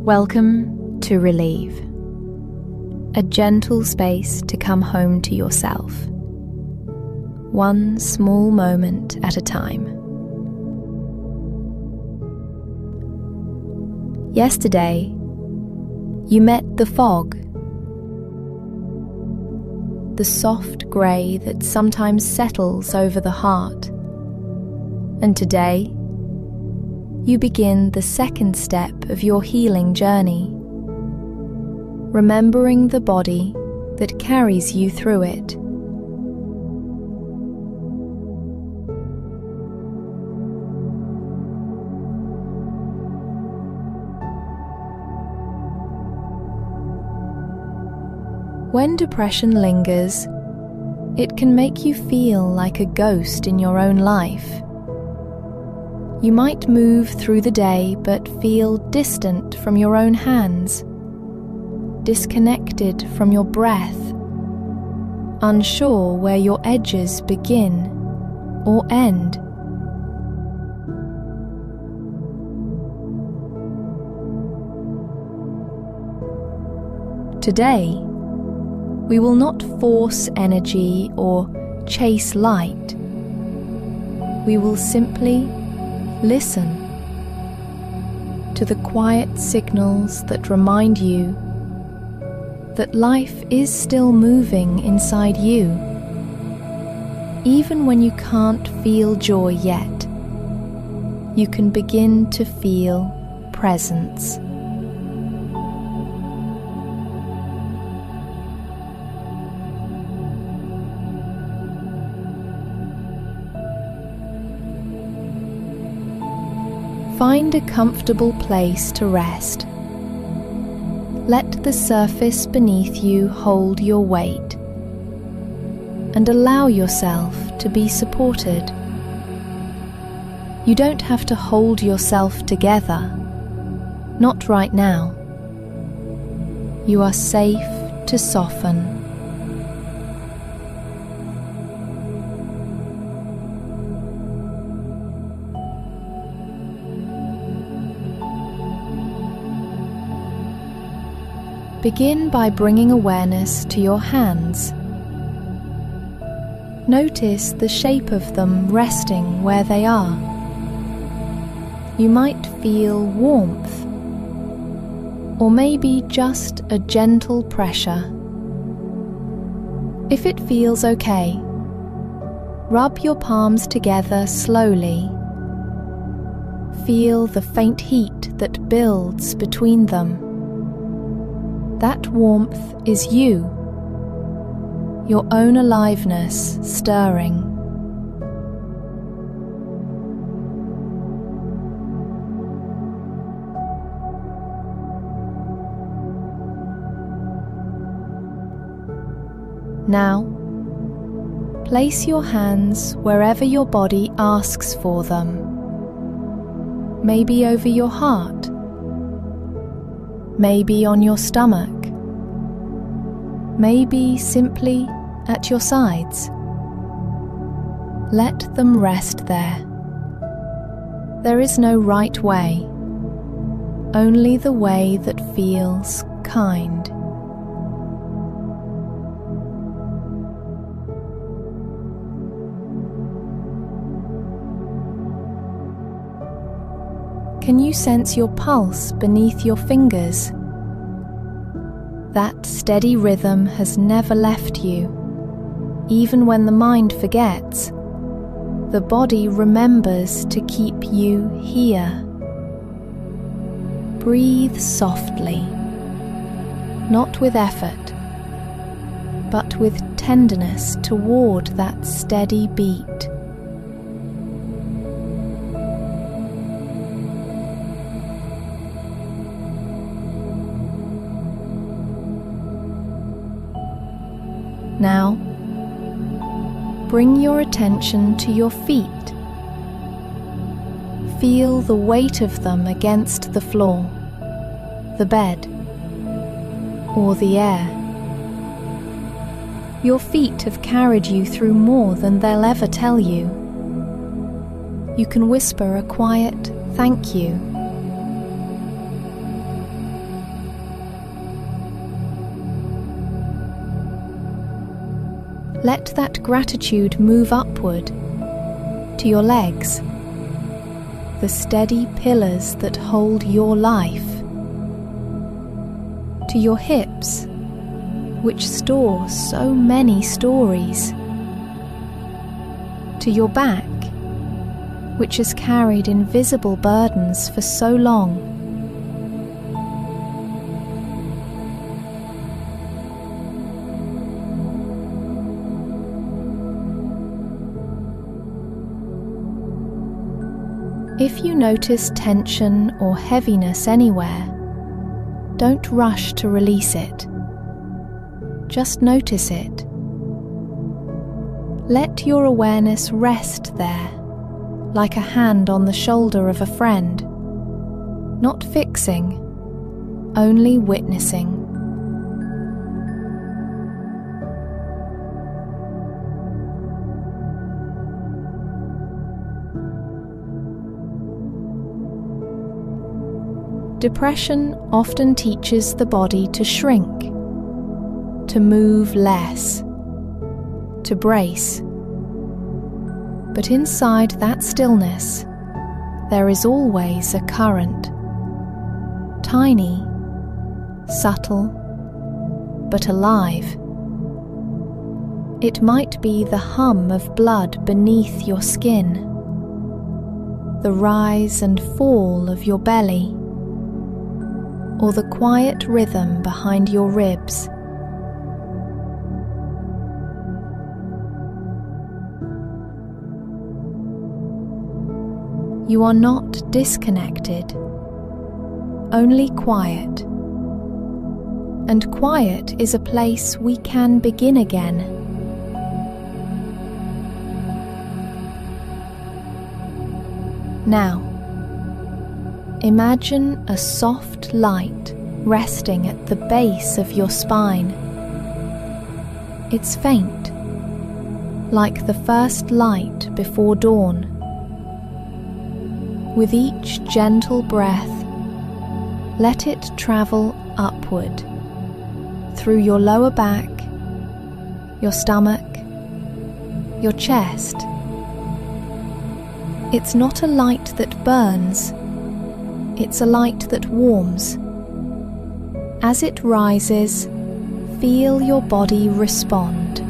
Welcome to Relieve, a gentle space to come home to yourself, one small moment at a time. Yesterday, you met the fog, the soft grey that sometimes settles over the heart, and today, you begin the second step of your healing journey, remembering the body that carries you through it. When depression lingers, it can make you feel like a ghost in your own life. You might move through the day but feel distant from your own hands, disconnected from your breath, unsure where your edges begin or end. Today, we will not force energy or chase light. We will simply listen to the quiet signals that remind you that life is still moving inside you. Even when you can't feel joy yet, you can begin to feel presence. Find a comfortable place to rest. Let the surface beneath you hold your weight, and allow yourself to be supported. You don't have to hold yourself together, not right now. You are safe to soften. Begin by bringing awareness to your hands. Notice the shape of them resting where they are. You might feel warmth, or maybe just a gentle pressure. If it feels okay, rub your palms together slowly. Feel the faint heat that builds between them. That warmth is you, your own aliveness stirring. Now, place your hands wherever your body asks for them. Maybe over your heart. Maybe on your stomach, maybe simply at your sides. Let them rest there. There is no right way, only the way that feels kind. Can you sense your pulse beneath your fingers? That steady rhythm has never left you. Even when the mind forgets, the body remembers to keep you here. Breathe softly, not with effort, but with tenderness toward that steady beat. Now, bring your attention to your feet. Feel the weight of them against the floor, the bed, or the air. Your feet have carried you through more than they'll ever tell you. You can whisper a quiet thank you. Let that gratitude move upward to your legs, the steady pillars that hold your life, to your hips, which store so many stories, to your back, which has carried invisible burdens for so long. If you notice tension or heaviness anywhere, don't rush to release it. Just notice it. Let your awareness rest there, like a hand on the shoulder of a friend, not fixing, only witnessing. Depression often teaches the body to shrink, to move less, to brace. But inside that stillness, there is always a current, tiny, subtle, but alive. It might be the hum of blood beneath your skin, the rise and fall of your belly, or the quiet rhythm behind your ribs. You are not disconnected, only quiet. And quiet is a place we can begin again. Now, imagine a soft light resting at the base of your spine. It's faint, like the first light before dawn. With each gentle breath, let it travel upward, through your lower back, your stomach, your chest. It's not a light that burns, it's a light that warms. As it rises, feel your body respond.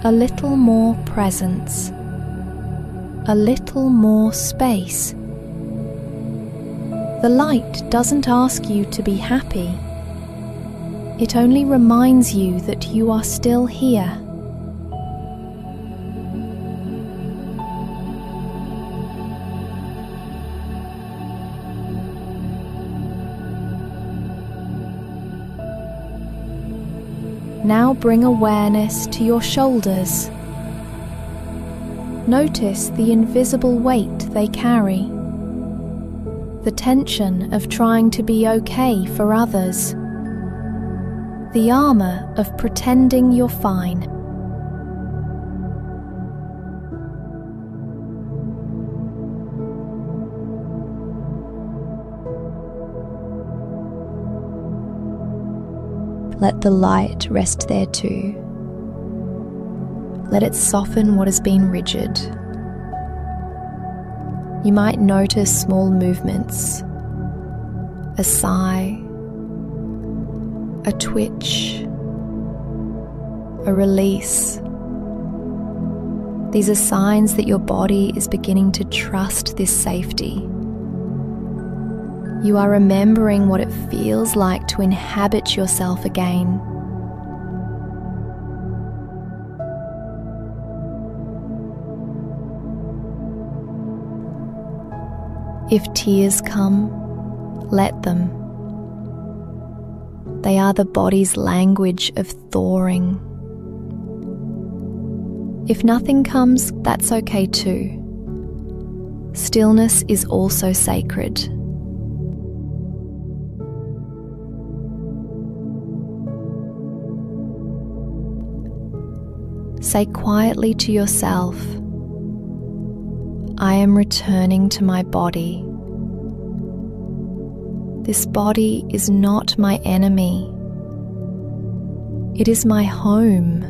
A little more presence, a little more space. The light doesn't ask you to be happy. It only reminds you that you are still here. Now bring awareness to your shoulders. Notice the invisible weight they carry, the tension of trying to be okay for others, the armor of pretending you're fine. Let the light rest there too. Let it soften what has been rigid. You might notice small movements, a sigh, a twitch, a release. These are signs that your body is beginning to trust this safety. You are remembering what it feels like to inhabit yourself again. If tears come, let them. They are the body's language of thawing. If nothing comes, that's okay too. Stillness is also sacred. Say quietly to yourself, I am returning to my body. This body is not my enemy. It is my home.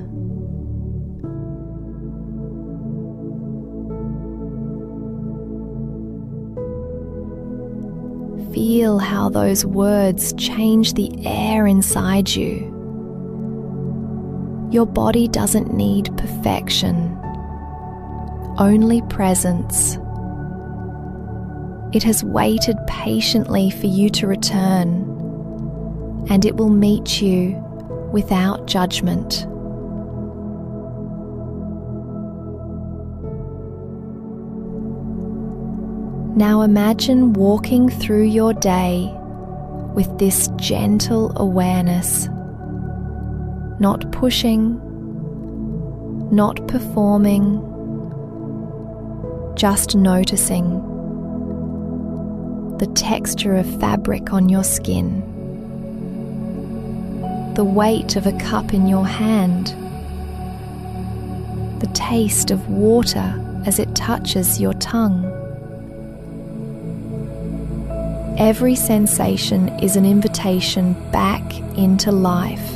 Feel how those words change the air inside you. Your body doesn't need perfection, only presence. It has waited patiently for you to return, and it will meet you without judgment. Now imagine walking through your day with this gentle awareness, not pushing, not performing, just noticing the texture of fabric on your skin, the weight of a cup in your hand, the taste of water as it touches your tongue. Every sensation is an invitation back into life.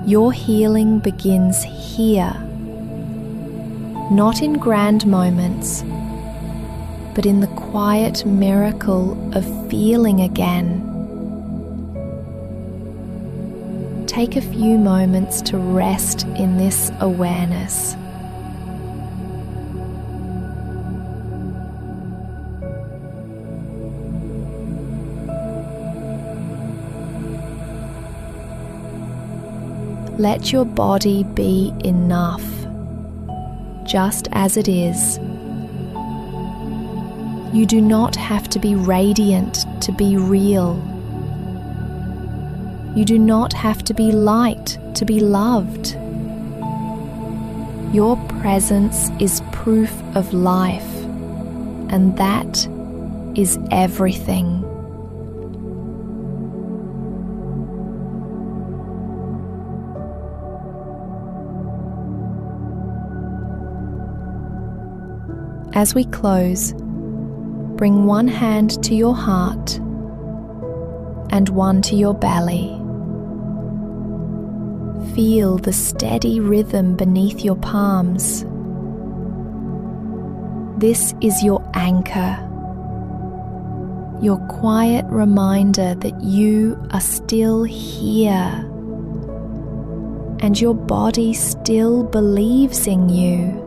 Your healing begins here, not in grand moments, but in the quiet miracle of feeling again. Take a few moments to rest in this awareness. Let your body be enough, just as it is. You do not have to be radiant to be real. You do not have to be light to be loved. Your presence is proof of life, and that is everything. As we close, bring one hand to your heart and one to your belly. Feel the steady rhythm beneath your palms. This is your anchor, your quiet reminder that you are still here and your body still believes in you.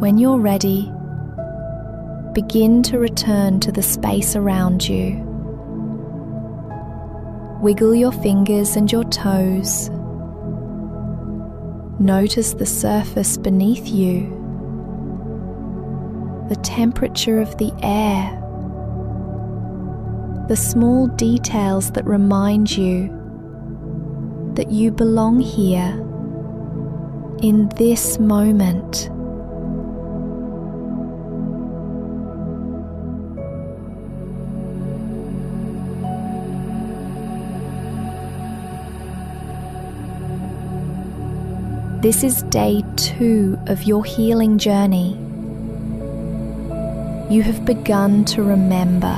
When you're ready, begin to return to the space around you. Wiggle your fingers and your toes. Notice the surface beneath you, the temperature of the air, the small details that remind you that you belong here, in this moment. This is day 2 of your healing journey. You have begun to remember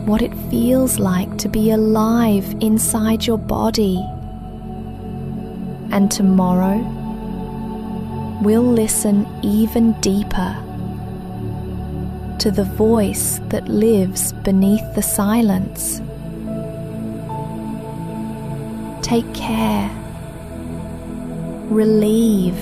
what it feels like to be alive inside your body. And tomorrow, we'll listen even deeper to the voice that lives beneath the silence. Take care. Relieve